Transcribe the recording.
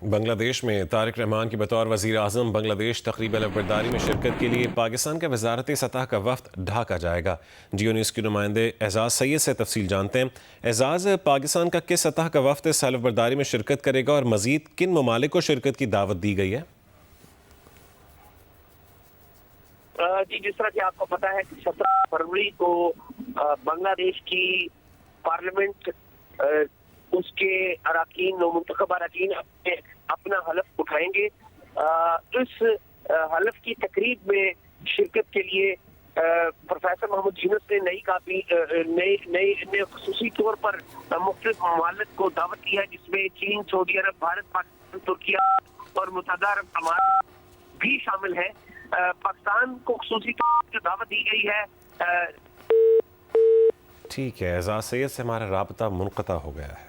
بنگلہ دیش میں طارق رحمان کی بطور وزیر اعظم بنگلہ دیش تقریب علم برداری میں شرکت کے لیے پاکستان کا وزارتی سطح کا وفد ڈھاکہ جائے گا۔ جیو نیوز کے نمائندے اعزاز سید سے تفصیل جانتے ہیں۔ اعزاز، پاکستان کا کس سطح کا وفد اس حلف برداری میں شرکت کرے گا اور مزید کن ممالک کو شرکت کی دعوت دی گئی ہے؟ جی، جس طرح کہ آپ کو پتا ہے کہ 17 فروری کو بنگلہ دیش کی پارلیمنٹ اس کے اراکین و منتخب اراکین اپنا حلف اٹھائیں گے۔ اس حلف کی تقریب میں شرکت کے لیے پروفیسر محمد یونس نے نئی خصوصی طور پر مختلف ممالک کو دعوت دی ہے، جس میں چین، سعودی عرب، بھارت، پاکستان، ترکیہ اور متحدہ عرب امارات بھی شامل ہے۔ پاکستان کو خصوصی طور پر جو دعوت دی گئی ہے۔ ٹھیک ہے، اعزاز سید سے ہمارا رابطہ منقطع ہو گیا ہے۔